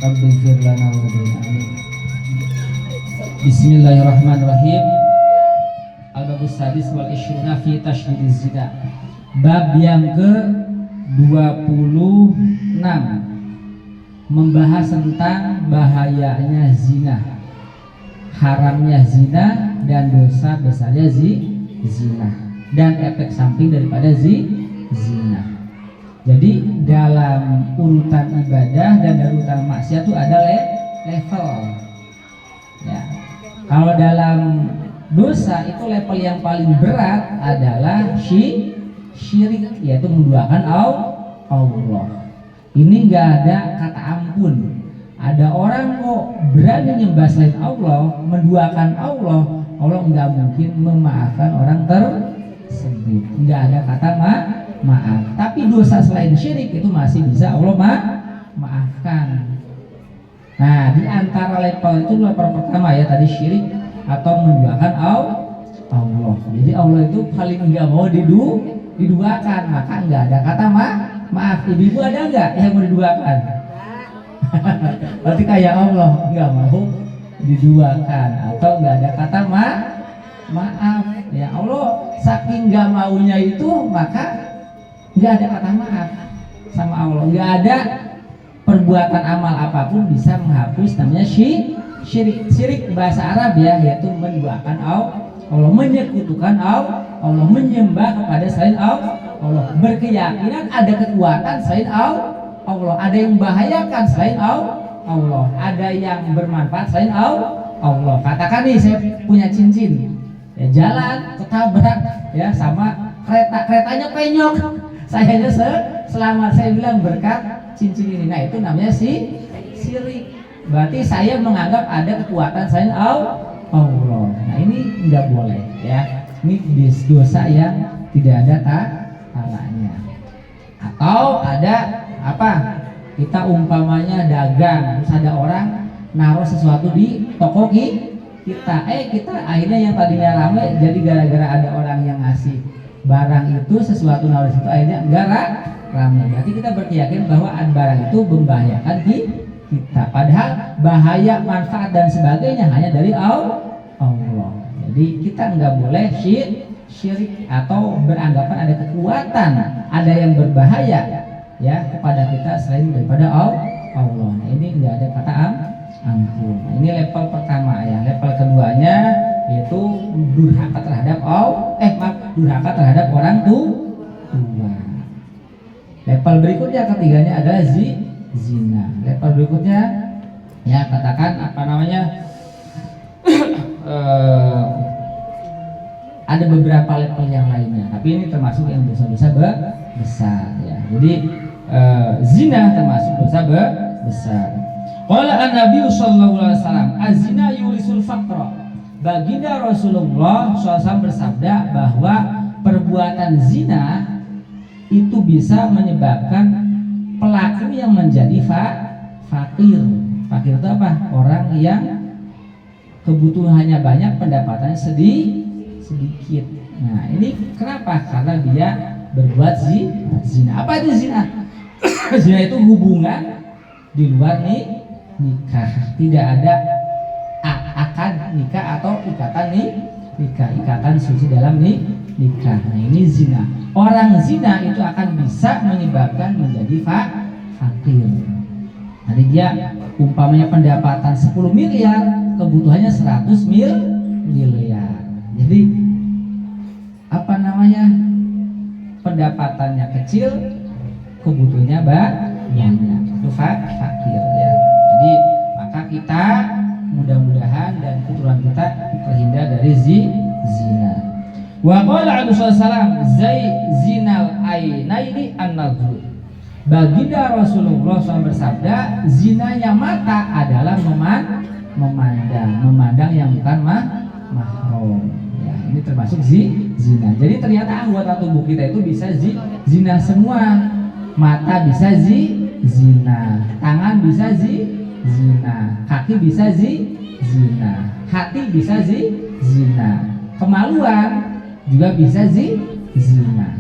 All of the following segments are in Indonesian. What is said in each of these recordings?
Rabbighfir lana wa lana. Amin. Bismillahirrahmanirrahim. Al-babus sadis wal ishruna fi tashdidz zina. Bab yang ke-26 membahas tentang bahayanya zina, haramnya zina dan dosa besarnya zina dan efek samping daripada zina. Jadi dalam urutan ibadah dan dalam urutan maksiat itu ada level. Ya. Kalau dalam dosa itu level yang paling berat adalah syirik, yaitu menduakan Allah. Ini nggak ada kata ampun. Ada orang kok berani nyembah selain Allah, menduakan Allah nggak mungkin memaafkan orang tersebut. Nggak ada kata maaf. Tapi dosa selain syirik itu masih bisa Allah maafkan. Nah, di antara level itu level pertama ya tadi syirik atau menduakan Allah. Jadi Allah itu paling nggak mau diduakan, maka nggak ada kata maaf. Ibu ada nggak yang mau diduakan? Berarti kayak Allah nggak mau diduakan atau nggak ada kata maaf. Ya Allah saking nggak maunya itu maka nggak ada kata maaf sama Allah. Nggak ada perbuatan amal apapun bisa menghapus namanya syirik. Syirik bahasa Arab ya, yaitu menduakan Allah, menyekutukan Allah, menyembah kepada selain Allah, berkeyakinan ada kekuatan selain Allah, ada yang membahayakan selain Allah, ada yang bermanfaat selain Allah. Katakan nih saya punya cincin, ya jalan ketabrak ya sama keretanya penyok, saya selamat, saya bilang berkat cincin ini. Nah itu namanya syirik. Berarti saya menganggap ada kekuatan selain Allah. Nah ini nggak boleh ya. Ini dosa yang tidak ada talaknya. Atau ada apa? Kita umpamanya dagang, terus ada orang naruh sesuatu di toko kita. Kita akhirnya yang tadinya ramai jadi gara-gara ada orang yang ngasih barang itu sesuatu naruh situ akhirnya enggak ramai. Berarti kita berkeyakinan bahwa barang itu membahayakan kita. Padahal bahaya, manfaat dan sebagainya hanya dari Allah. Jadi kita nggak boleh syirik atau beranggapan ada kekuatan, ada yang berbahaya ya kepada kita selain daripada Allah. Nah ini nggak ada kata ampun. Nah, ini level pertama ya. Level keduanya yaitu durhaka terhadap durhaka terhadap orang tua. Level berikutnya ketiganya adalah zina. Level berikutnya ya katakan apa namanya ada beberapa level yang lainnya, tapi ini termasuk yang dosa-dosa besar ya. Jadi zina termasuk dosa besar. Qala an-nabiy sallallahu alaihi wasallam az-zina yurisul faqra. Baginda Rasulullah SAW bersabda bahwa perbuatan zina itu bisa menyebabkan pelaku yang menjadi fakir. Fakir itu apa? Orang yang kebutuhannya banyak, pendapatannya sedikit. Nah ini kenapa? Karena dia berbuat zina. Apa itu zina? Zina itu hubungan di luar nikah. Tidak ada akad nikah atau ikatan suci dalam nikah. Nah ini zina. Orang zina itu akan bisa menyebabkan menjadi fakir. Nanti dia umpamanya pendapatan 10 miliar, kebutuhannya 100 miliar. Jadi apa namanya? Pendapatannya kecil, kebutuhannya banyak. Itu fakir ya. Jadi maka kita mudah-mudahan dan keturunan kita terhindar dari zina. Wa qala alaihi wasallam zinal ainaini an-nazr. Baginda Rasulullah SAW bersabda, zinanya mata adalah memandang yang bukan mahram. Ya, ini termasuk zina. Jadi ternyata anggota tubuh kita itu bisa zina semua. Mata bisa zina, tangan bisa zina, kaki bisa zina, hati bisa zina, kemaluan juga bisa zina.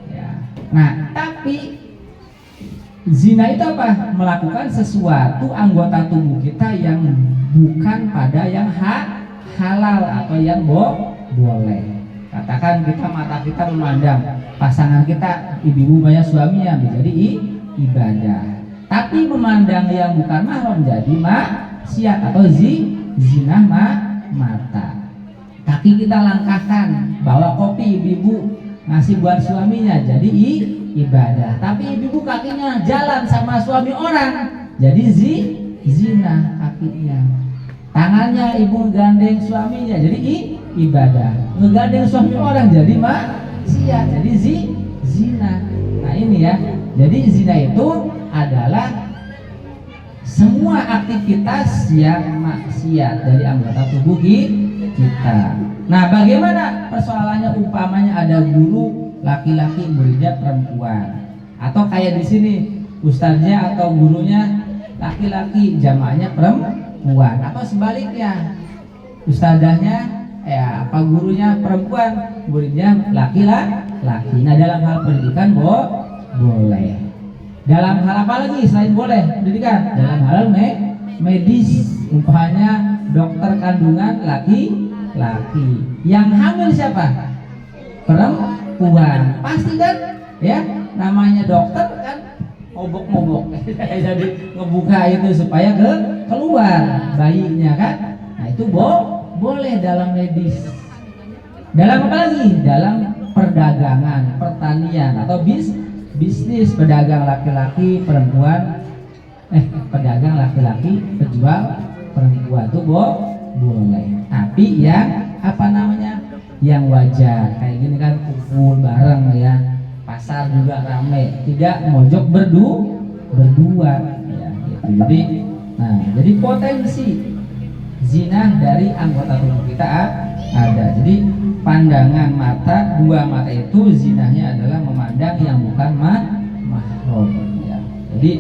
Ya. Nah, tapi Zina itu apa? Melakukan sesuatu anggota tubuh kita yang bukan pada yang halal atau yang boleh. Katakan kita mata kita memandang pasangan kita, ibu banyak suaminya, menjadi ibadah. Tapi memandang yang bukan mahram jadi maksiat atau zina mata. Kaki kita langkahkan, bawa kopi ibu ngasih buat suaminya jadi ibadah. Tapi ibu kakinya jalan sama suami orang jadi zina kakinya. Tangannya ibu gandeng suaminya jadi ibadah. Ngegandeng suami orang jadi maksiat, jadi zina. Nah ini ya. Jadi zina itu adalah semua aktivitas yang maksiat dari anggota tubuh kita. Nah, bagaimana persoalannya umpamanya ada guru laki-laki muridnya perempuan, atau kayak di sini ustadznya atau gurunya laki-laki jamaahnya perempuan, atau sebaliknya ustadzahnya apa gurunya perempuan muridnya laki-laki. Nah, dalam hal pendidikan boleh. Dalam hal apa lagi selain boleh pendidikan? Dalam hal medis, umpamanya dokter kandungan laki-laki. Yang hamil siapa? Perempuan. Pasti kan? Ya, namanya dokter kan ngobok-ngobok. Jadi ngebuka itu supaya keluar bayinya kan? Nah, itu boleh dalam medis. Dalam apa lagi? Dalam perdagangan, pertanian atau bisnis, pedagang laki-laki, perempuan, pedagang laki-laki, penjual perempuan itu boleh. Tapi yang apa namanya? Yang wajar, kayak gini kan kumpul bareng ya, pasar juga rame, tidak mojok berdua ya, gitu. Jadi potensi zina dari anggota tubuh kita ada. Jadi pandangan mata, dua mata itu zinahnya adalah memandang yang bukan mahram ya. Jadi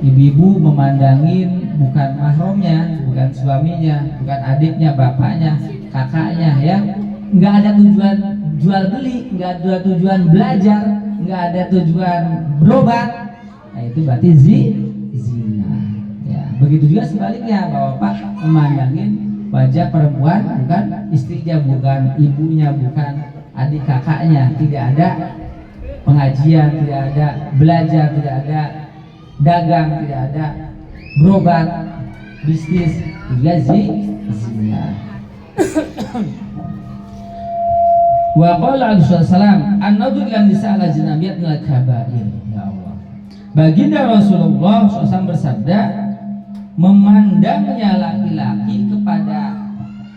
ibu-ibu memandangin bukan mahramnya, bukan suaminya, bukan adiknya, bapaknya, kakaknya ya. Nggak ada tujuan jual beli, nggak ada tujuan belajar, nggak ada tujuan berobat. Nah, itu berarti zina ya. Begitu juga sebaliknya, bapak memandangin wajah perempuan bukan istrinya, bukan ibunya, bukan adik kakaknya, tidak ada pengajian, tidak ada belajar, tidak ada dagang, tidak ada berobat, bisnis, juga zina. Wa qala alaihi wasallam an-nadhur lan nisa ala jinabiyat min al-kaba'ir. Ya Allah. Baginda Rasulullah SAW bersabda, memandangnya laki-laki kepada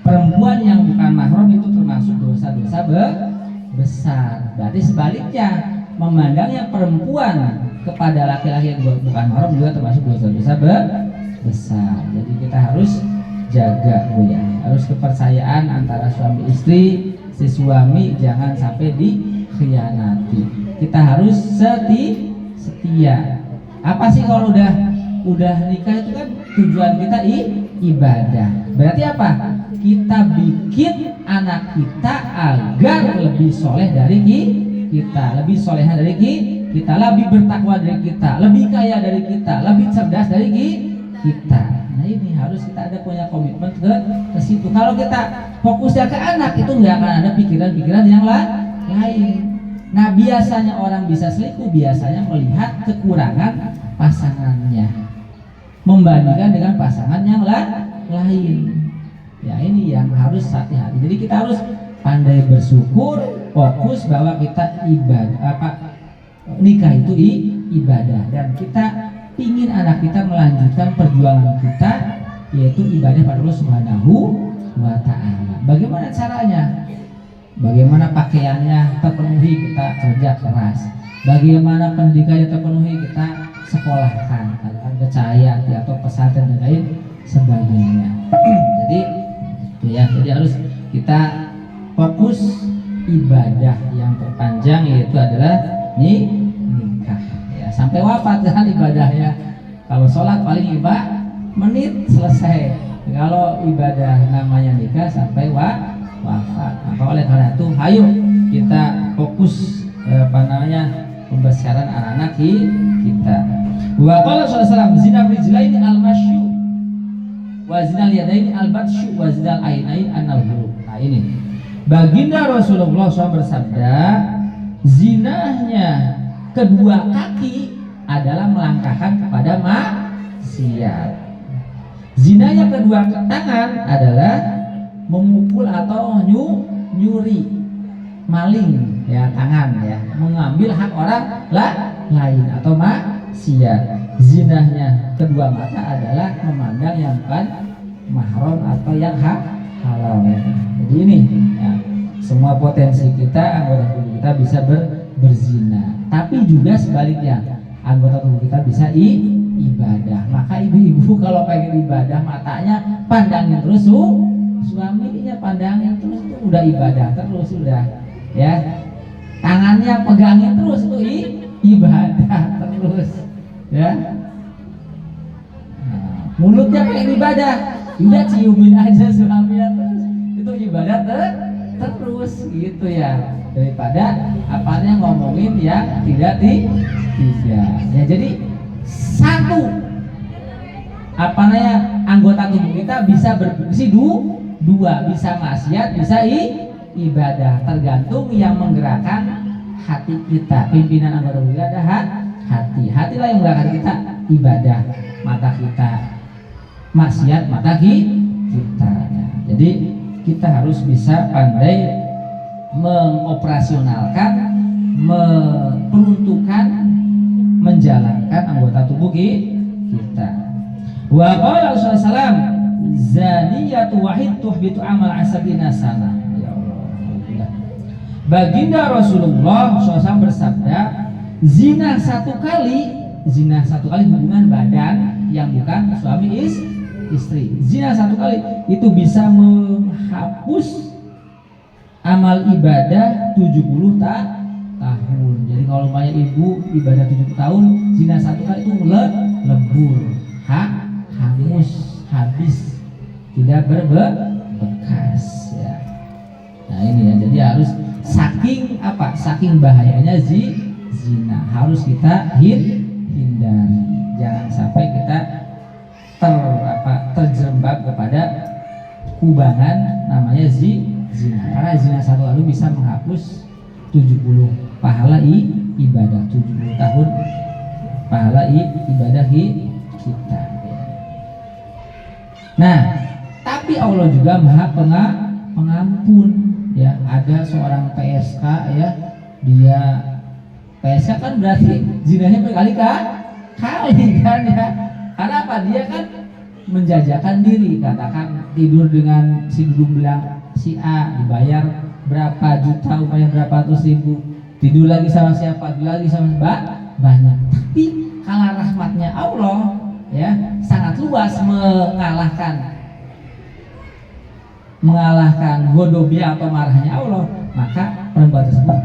perempuan yang bukan mahram itu termasuk dosa-dosa besar. Berarti sebaliknya, memandangnya perempuan kepada laki-laki yang bukan mahram juga termasuk dosa-dosa besar. Jadi kita harus jaga ya, harus kepercayaan antara suami istri. Si suami jangan sampai dikhianati. Kita harus setia. Apa sih kalau udah nikah itu kan tujuan kita ibadah. Berarti apa? Kita bikin anak kita agar lebih soleh dari kita, lebih soleha dari kita, lebih bertakwa dari kita, lebih kaya dari kita, lebih cerdas dari kita. Nah ini harus kita ada punya komitmen ke situ. Kalau kita fokusnya ke anak itu nggak akan ada pikiran-pikiran yang lain. Nah biasanya orang bisa selingkuh biasanya melihat kekurangan pasangannya membandingkan dengan pasangan yang lain. Ya ini yang harus hati-hati. Jadi kita harus pandai bersyukur, fokus bahwa kita nikah itu ibadah, dan kita ingin anak kita melanjutkan perjuangan kita, yaitu ibadah pada Allah Subhanahu wa Ta'ala. Bagaimana caranya? Bagaimana pakaiannya terpenuhi, kita kerja keras. Bagaimana pendidikannya terpenuhi, kita sekolahkan, katakan ke Cahaya atau pesantren dan lain sebagainya. Jadi itu ya, jadi harus kita fokus ibadah yang terpanjang, yaitu adalah nikah ya, sampai wafat kan ibadahnya. Kalau sholat paling 5 menit selesai. Kalau ibadah namanya nikah sampai wafat. Maka oleh karena itu, ayo kita fokus pembesaran anak-anak kita. Wa qala sallallahu alaihi wasallam zina rijlaini al-masyu wa zina yadaini al-batsyu wa zina al-ainain an-nazru. Nah ini baginda Rasulullah SAW bersabda, zinahnya kedua kaki adalah melangkahkan kepada maksiat. Zinahnya kedua tangan adalah memukul atau nyuri, maling ya, tangan ya, mengambil hak orang lain atau maksiat. Zinahnya kedua mata adalah memandang yang bukan mahram atau yang halal ya. Jadi ini ya, semua potensi kita, anggota tubuh kita bisa berzina, tapi juga sebaliknya anggota tubuh kita bisa ibadah. Maka ibu-ibu kalau pengen ibadah, matanya pandangin terus suaminya, pandangin terus, itu udah ibadah terus sudah ya. Tangannya pegangin terus, itu ibadah terus ya. Nah, mulutnya pengen ibadah, udah ciumin aja suaminya terus, itu ibadah terus gitu ya, daripada apanya ngomongin ya tidak ya. Jadi satu anggota tubuh kita bisa berfungsi dua, bisa maksiat, bisa ibadah, tergantung yang menggerakkan hati kita. Pimpinan anggota tubuh kita ada hatilah yang menggerakkan kita, ibadah mata kita, maksiat mata kita. Jadi kita harus bisa pandai mengoperasionalkan, memperuntukkan, menjalankan anggota tubuh kita. Wa qala sallallahu zaniyatu wahid tuhbitu amal asabina sana. Ya Allah. Baginda Rasulullah SAW bersabda, zina satu kali hubungan badan yang bukan suami istri. Zina satu kali itu bisa menghapus amal ibadah 70 tahun. Jadi kalau umpamanya ibu ibadah 70 tahun, zina satu kali itu lebur, hangus, habis, tidak berbekas ya. Nah ini ya, jadi harus saking bahayanya zina harus kita hindari. Jangan sampai kita terjerembab kepada kubangan namanya zina. Karena zina satu kali bisa menghapus 70 pahala ibadah, 70 tahun pahala ibadah kita. Nah, tapi Allah juga Maha Pengampun ya. Ada seorang PSK ya, dia PSK kan berarti zinanya berkali kan ya. Karena apa? Dia kan menjajakan diri, katakan tidur dengan si dudung belang si A, dibayar berapa juta, upaya berapa ratus ribu, tidur lagi sama siapa, tidur lagi sama banyak. Tapi kalau rahmatnya Allah ya sangat luas, mengalahkan godobia atau marahnya Allah, maka perempuan tersebut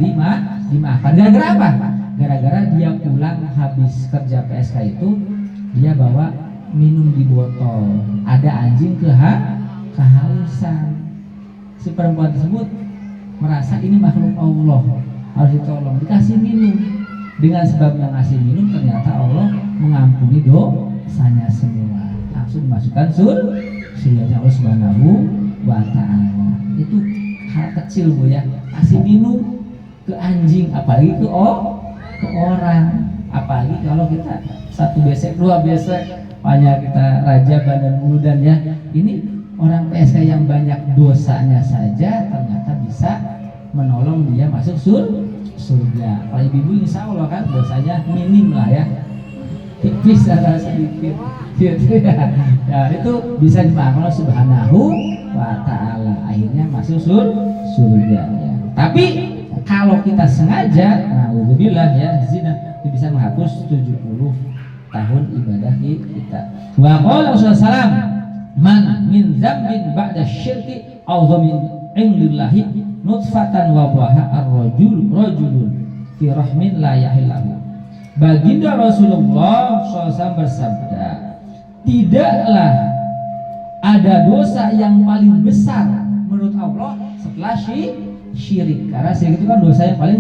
dimaafkan. Gara-gara apa? Gara-gara dia pulang habis kerja PSK itu, dia bawa minum di botol, ada anjing kehausan. Si perempuan tersebut merasa ini makhluk Allah, harus ditolong, dikasih minum. Dengan sebab yang ngasih minum, ternyata Allah mengampuni dosanya semua, langsung dimasukkan surga Allah Subhanahu wa Ta'ala. Itu hal kecil Bu ya, kasih minum ke anjing, apalagi ke orang, apalagi kalau kita satu besek, dua besek, banyak kita raja badan buludan ya. Ini orang PSK yang banyak dosanya saja ternyata bisa menolong dia masuk surga. Kalau ibu insya Allah kan dosanya minim lah ya, tipis atau sedikit gitu ya. Ya itu bisa dimaafkan Allah Subhanahu wa Ta'ala, akhirnya masuk surga ya. Tapi kalau kita sengaja, na'udzubillah ya, zina itu bisa menghapus 70 tahun ibadah kita. Wa qala sallallahu man min dzambin ba'da syirki aw dhamin indillahi nutfatan wa baha ar-rajulun fi rahmin la yahillahu. Baginda Rasulullah SAW bersabda, tidaklah ada dosa yang paling besar menurut Allah setelah syirik. Karena syirik itu kan dosa yang paling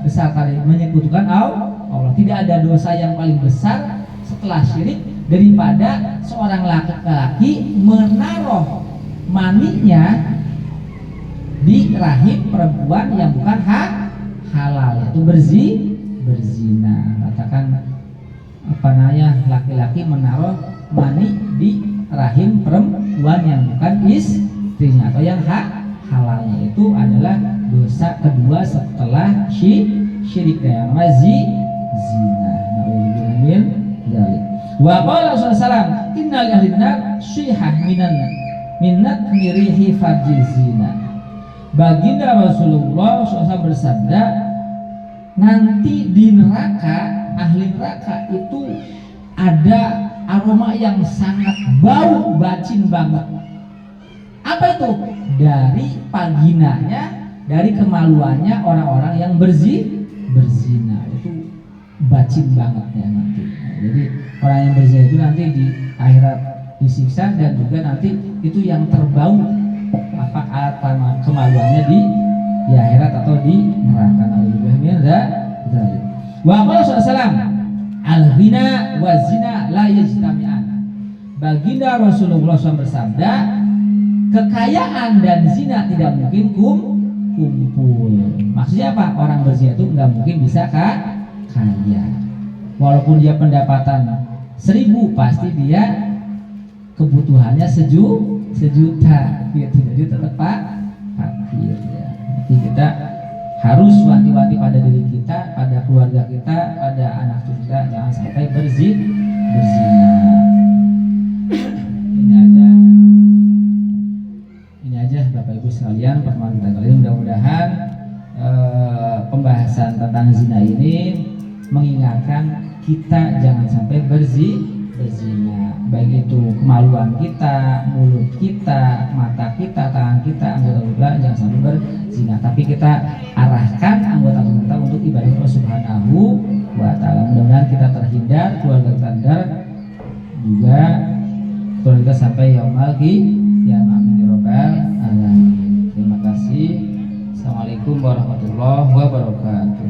besar kali menyekutukan Allah. Tidak ada dosa yang paling besar setelah syirik daripada seorang laki-laki menaruh maninya di rahim perempuan yang bukan halal, yaitu berzina. Katakan laki-laki menaruh mani di rahim perempuan yang bukan istrinya atau yang halalnya, itu adalah dosa kedua setelah syirik dan zina. Nauzubillah min dzalik. Wa qala sallallahu innal ahli nar syihah minat mirihi farji zina. Baginda Rasulullah SAW bersabda, nanti di neraka, ahli neraka itu ada aroma yang sangat bau bacin banget. Apa itu? Dari paginanya, dari kemaluannya orang-orang yang berzina, itu bacin banget ya nanti. Jadi orang yang berzina itu nanti di akhirat disiksa, dan juga nanti itu yang terbau alat kemaluannya di akhirat atau di neraka. Wa qala sallallahu al-ghina wa zina la yajtami'an. Baginda Rasulullah SAW bersabda, kekayaan dan zina tidak mungkin kumpul. Maksudnya apa? Orang berzina itu nggak mungkin bisa kaya. Walaupun dia pendapatan 1.000, pasti dia kebutuhannya sejuta gitu. Jadi tetap fakir ya. Jadi kita harus wanti-wanti pada diri kita, pada keluarga kita, pada anak kita, jangan sampai berzina. Ini aja Bapak Ibu sekalian pertemuan kita kali ini. Mudah-mudahan pembahasan tentang zina ini mengingatkan kita jangan sampai berzina, baik itu kemaluan kita, mulut kita, mata kita, tangan kita, anggota tubuh jangan sampai berzina. Tapi kita arahkan anggota tubuh kita untuk ibadah Allah Subhanahu wa Ta'ala. Mudah-mudahan kita terhindar, keluarga kita terhindar, juga keluarga kita sampai yaumul qiyamah. Amin ya rabbal alamin. Terima kasih. Assalamualaikum warahmatullahi wabarakatuh.